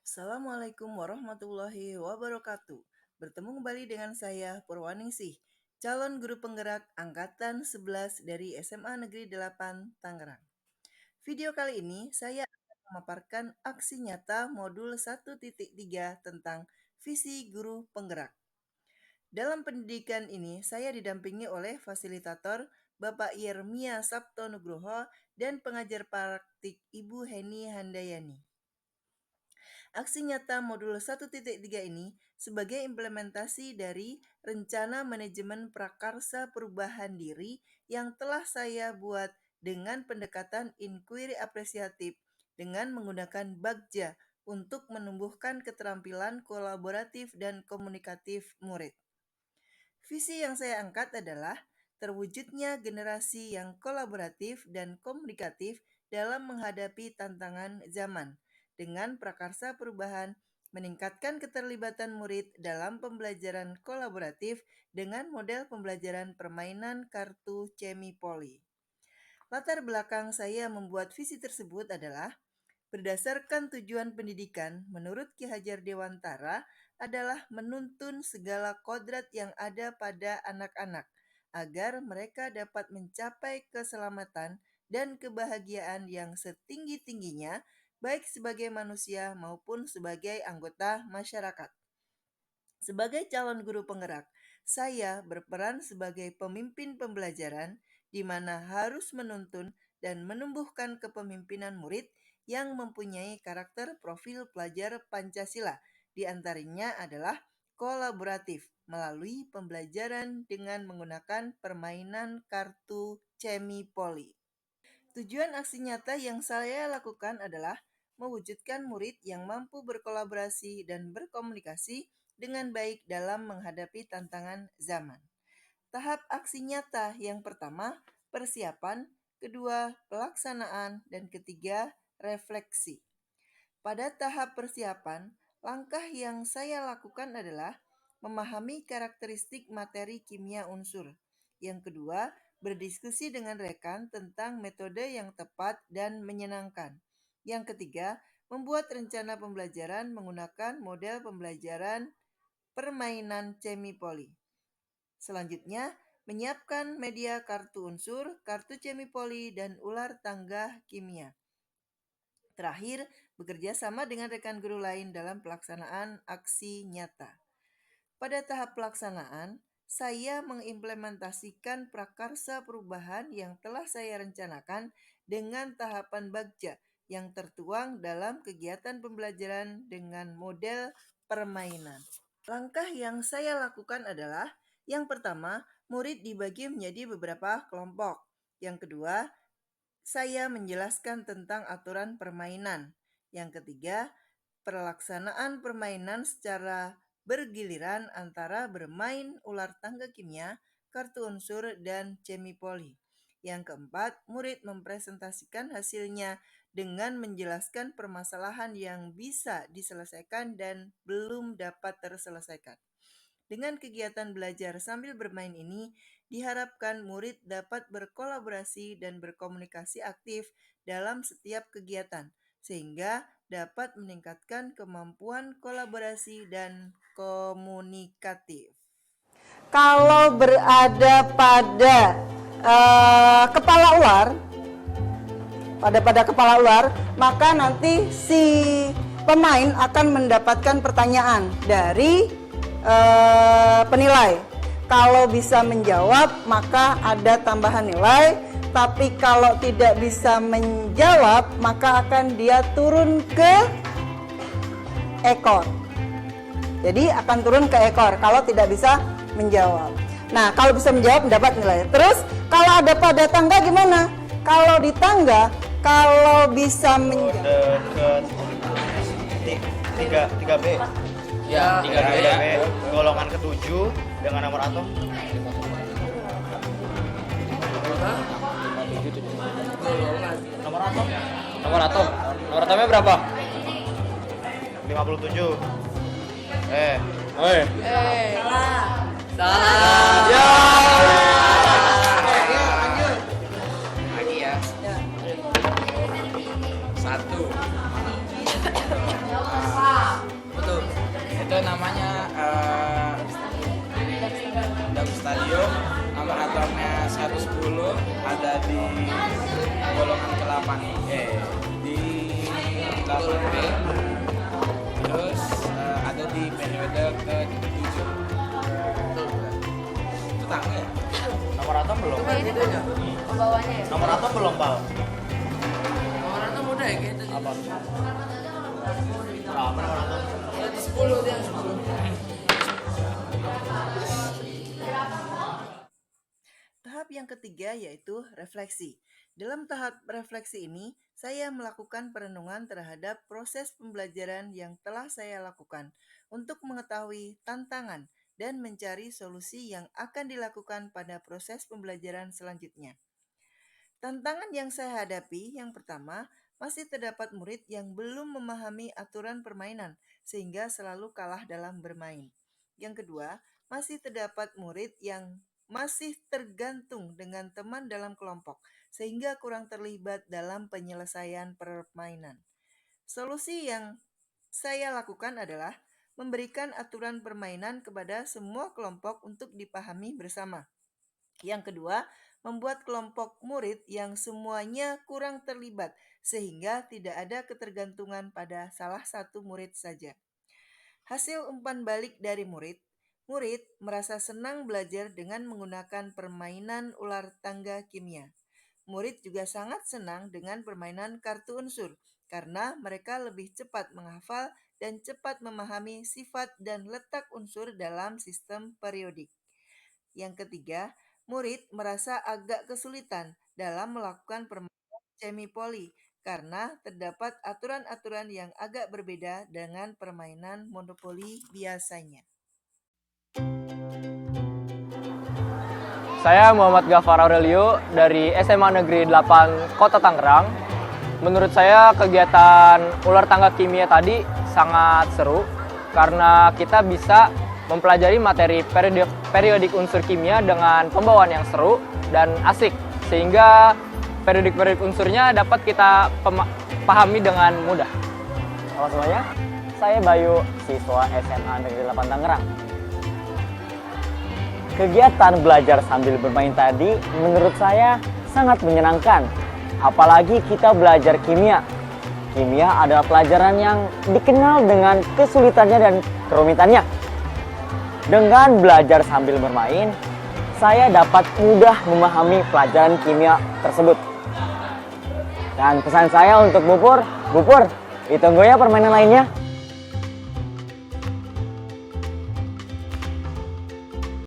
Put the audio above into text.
Assalamualaikum warahmatullahi wabarakatuh. Bertemu kembali dengan saya Purwaningsih, calon guru penggerak angkatan 11 dari SMA Negeri 8 Tangerang. Video kali ini saya akan memaparkan aksi nyata modul 1.3 tentang visi guru penggerak. Dalam pendidikan ini, saya didampingi oleh fasilitator Bapak Yermia Sabto Nugroho dan pengajar praktik Ibu Heni Handayani. Aksi nyata modul 1.3 ini sebagai implementasi dari rencana manajemen prakarsa perubahan diri yang telah saya buat dengan pendekatan inquiry apresiatif dengan menggunakan Bagja untuk menumbuhkan keterampilan kolaboratif dan komunikatif murid. Visi yang saya angkat adalah terwujudnya generasi yang kolaboratif dan komunikatif dalam menghadapi tantangan zaman dengan prakarsa perubahan, meningkatkan keterlibatan murid dalam pembelajaran kolaboratif dengan model pembelajaran permainan kartu Cemipoli. Latar belakang saya membuat visi tersebut adalah berdasarkan tujuan pendidikan, menurut Ki Hajar Dewantara adalah menuntun segala kodrat yang ada pada anak-anak agar mereka dapat mencapai keselamatan dan kebahagiaan yang setinggi-tingginya baik sebagai manusia maupun sebagai anggota masyarakat. Sebagai calon guru penggerak, saya berperan sebagai pemimpin pembelajaran di mana harus menuntun dan menumbuhkan kepemimpinan murid yang mempunyai karakter profil pelajar Pancasila. Di antaranya adalah kolaboratif melalui pembelajaran dengan menggunakan permainan kartu Cemipoli. Tujuan aksi nyata yang saya lakukan adalah mewujudkan murid yang mampu berkolaborasi dan berkomunikasi dengan baik dalam menghadapi tantangan zaman. Tahap aksi nyata yang pertama, persiapan, kedua, pelaksanaan, dan ketiga, refleksi. Pada tahap persiapan, langkah yang saya lakukan adalah memahami karakteristik materi kimia unsur. Yang kedua, berdiskusi dengan rekan tentang metode yang tepat dan menyenangkan. Yang ketiga, membuat rencana pembelajaran menggunakan model pembelajaran permainan Cemipoli. Selanjutnya, menyiapkan media kartu unsur, kartu Cemipoli, dan ular tangga kimia. Terakhir, bekerja sama dengan rekan guru lain dalam pelaksanaan aksi nyata. Pada tahap pelaksanaan, saya mengimplementasikan prakarsa perubahan yang telah saya rencanakan dengan tahapan Bagja yang tertuang dalam kegiatan pembelajaran dengan model permainan. Langkah yang saya lakukan adalah, yang pertama, murid dibagi menjadi beberapa kelompok. Yang kedua, saya menjelaskan tentang aturan permainan. Yang ketiga, pelaksanaan permainan secara bergiliran antara bermain ular tangga kimia, kartu unsur, dan Cemipoli. Yang keempat, murid mempresentasikan hasilnya dengan menjelaskan permasalahan yang bisa diselesaikan dan belum dapat terselesaikan. Dengan kegiatan belajar sambil bermain ini, diharapkan murid dapat berkolaborasi dan berkomunikasi aktif dalam setiap kegiatan, sehingga dapat meningkatkan kemampuan kolaborasi dan komunikatif. Kalau berada pada kepala ular, pada kepala ular, maka nanti si pemain akan mendapatkan pertanyaan dari penilai. Kalau bisa menjawab, maka ada tambahan nilai. Tapi kalau tidak bisa menjawab, maka akan dia turun ke ekor. Jadi akan turun ke ekor kalau tidak bisa menjawab. Nah, kalau bisa menjawab mendapat nilai. Terus kalau ada pada tangga gimana? Kalau di tangga, kalau bisa menjawab. Kode ke 3B. Ya, 3B. Golongan ke-7 dengan nomor atom. Nomor atom. Nomor atomnya berapa? 57. Salah. Ya. Lagi ya. 1. di golongan ke-8. Di 8B. Terus ada di periode ke-7. Itu tangga ya? Nomor atom belum? Bawahnya ya? Nomor atom belum, Pal? Nomor atom udah ya kayaknya. Apa? Berapa nomor atom? 10 dia 10. Tahap yang ketiga yaitu refleksi. Dalam tahap refleksi ini, saya melakukan perenungan terhadap proses pembelajaran yang telah saya lakukan untuk mengetahui tantangan dan mencari solusi yang akan dilakukan pada proses pembelajaran selanjutnya. Tantangan yang saya hadapi yang pertama, masih terdapat murid yang belum memahami aturan permainan sehingga selalu kalah dalam bermain. Yang kedua, masih terdapat murid yang masih tergantung dengan teman dalam kelompok sehingga kurang terlibat dalam penyelesaian permainan. Solusi yang saya lakukan adalah memberikan aturan permainan kepada semua kelompok untuk dipahami bersama. Yang kedua, membuat kelompok murid yang semuanya kurang terlibat sehingga tidak ada ketergantungan pada salah satu murid saja. Hasil umpan balik dari murid merasa senang belajar dengan menggunakan permainan ular tangga kimia. Murid juga sangat senang dengan permainan kartu unsur karena mereka lebih cepat menghafal dan cepat memahami sifat dan letak unsur dalam sistem periodik. Yang ketiga, murid merasa agak kesulitan dalam melakukan permainan semipoli karena terdapat aturan-aturan yang agak berbeda dengan permainan monopoli biasanya. Saya Muhammad Ghaffar Aurelio dari SMA Negeri 8 Kota Tangerang. Menurut saya kegiatan ular tangga kimia tadi sangat seru karena kita bisa mempelajari materi periodik unsur kimia dengan pembawaan yang seru dan asik sehingga periodik unsurnya dapat kita pahami dengan mudah. Halo semuanya, saya Bayu, siswa SMA Negeri 8 Tangerang. Kegiatan belajar sambil bermain tadi menurut saya sangat menyenangkan. Apalagi kita belajar kimia. Kimia adalah pelajaran yang dikenal dengan kesulitannya dan kerumitannya. Dengan belajar sambil bermain, saya dapat mudah memahami pelajaran kimia tersebut. Dan pesan saya untuk Bupur, ditunggu ya permainan lainnya.